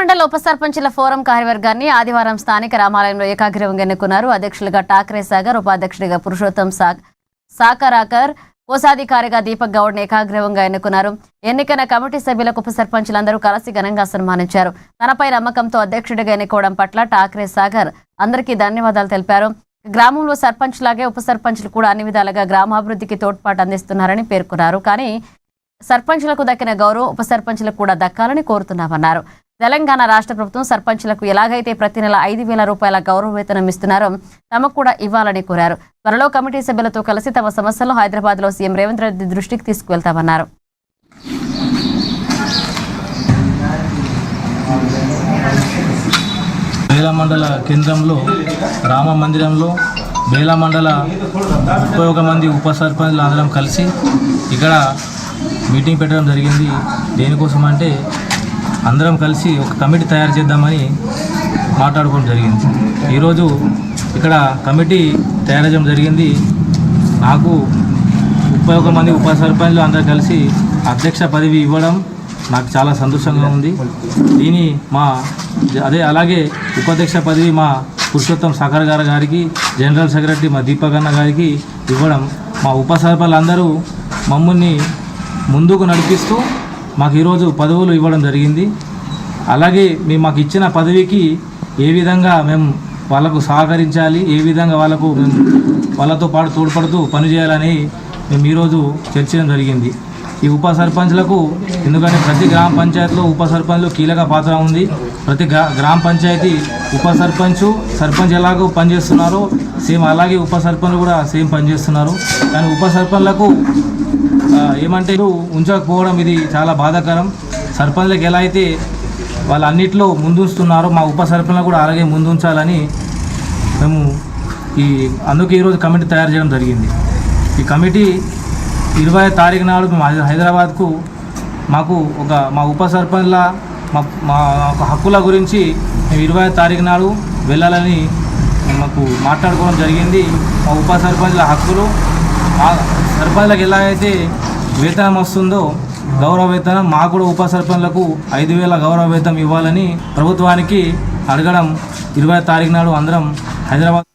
మండల ఉప సర్పంచుల ఫోరం కార్యవర్గాన్ని ఆదివారం స్థానిక రామాలయంలో ఏకాగ్రీవంగా ఎన్నుకున్నారు. అధ్యక్షులుగా టాక్రే సాగర్, ఉపాధ్యక్షుడిగా పురుషోత్తం సాకరాకర్, కోశాధికారిగా దీపక్ గౌడ్ ఏకాగ్రీవంగా ఎన్నుకున్నారు. ఎన్నికైన కమిటీ సభ్యులకు ఉప సర్పంచులందరూ కలిసి ఘనంగా సన్మానించారు. తనపై నమ్మకంతో అధ్యక్షుడిగా ఎన్నుకోవడం పట్ల టాక్రే సాగర్ అందరికీ ధన్యవాదాలు తెలిపారు. గ్రామంలో సర్పంచ్లాగే ఉప సర్పంచులు కూడా అన్ని విధాలుగా గ్రామాభివృద్ధికి తోడ్పాటు అందిస్తున్నారని పేర్కొన్నారు. కానీ సర్పంచులకు దక్కిన గౌరవం ఉప సర్పంచులకు కూడా దక్కాలని కోరుతున్నామన్నారు. తెలంగాణ రాష్ట్ర ప్రభుత్వం సర్పంచులకు ఎలాగైతే ప్రతి నెల 5,000 రూపాయల గౌరవ వేతనం ఇస్తున్నారో తమకు కూడా ఇవ్వాలని కోరారు. త్వరలో కమిటీ సభ్యులతో కలిసి తమ సమస్యలను హైదరాబాద్లో సీఎం రేవంత్ రెడ్డి దృష్టికి తీసుకువెళ్తామన్నారు. బేలా మండల కేంద్రంలో రామ మందిరంలో బేలా మండల 31 మంది ఉప సర్పంచులు అందరం కలిసి ఇక్కడ మీటింగ్ పెట్టడం జరిగింది. దేనికోసం అంటే అందరం కలిసి ఒక కమిటీ తయారు చేద్దామని మాట్లాడుకోవడం జరిగింది. ఈరోజు ఇక్కడ కమిటీ తయారు చేయడం జరిగింది. నాకు 31 మంది ఉప సర్పంచులు అందరూ కలిసి అధ్యక్ష పదవి ఇవ్వడం నాకు చాలా సంతోషంగా ఉంది. అలాగే ఉపాధ్యక్ష పదవి మా పురుషోత్తం సాగర్ గారికి, జనరల్ సెక్రటరీ మా దీపక్ అన్న గారికి ఇవ్వడం, మా ఉప సర్పంచులు అందరూ మమ్మల్ని ముందుకు నడిపిస్తూ మాకు ఈరోజు పదవులు ఇవ్వడం జరిగింది. అలాగే మాకు ఇచ్చిన పదవికి ఏ విధంగా మేము వాళ్ళకు సహకరించాలి, ఏ విధంగా వాళ్ళతో పాటు తోడ్పడుతూ పనిచేయాలని మేము ఈరోజు చర్చించడం జరిగింది. ఈ ఉప సర్పంచ్లకు ఎందుకంటే ప్రతి గ్రామ పంచాయతీలో ఉప సర్పంచ్లు కీలక పాత్ర ఉంది. ప్రతి గ్రామ పంచాయతీ ఉప సర్పంచ్ ఎలాగో పనిచేస్తున్నారో సేమ్ అలాగే ఉప సర్పంచ్లు కూడా సేమ్ పనిచేస్తున్నారు. కానీ ఉప సర్పంచ్లకు ఏమంటే ఉంచకపోవడం ఇది చాలా బాధాకరం. సర్పంచ్లకు ఎలా అయితే వాళ్ళు అన్నింటిలో ముందుంచుతున్నారో మా ఉప సర్పంచ్లకు కూడా అలాగే ముందుంచాలని మేము అందుకే ఈరోజు కమిటీ తయారు చేయడం జరిగింది. ఈ కమిటీ 20వ తారీఖు నాడు మేము హైదరాబాద్కు మా ఉప సర్పంచ్ల మా హక్కుల గురించి మేము 20వ తారీఖు నాడు వెళ్ళాలని మాకు మాట్లాడుకోవడం జరిగింది. మా ఉప సర్పంచ్ల హక్కులు సర్పంచ్లకు ఎలా అయితే వేతనం వస్తుందో గౌరవ వేతనం మాకు కూడా ఉప సర్పంచ్లకు 5,000 గౌరవ వేతనం ఇవ్వాలని ప్రభుత్వానికి అడగడం 20వ తారీఖు నాడు అందరం హైదరాబాద్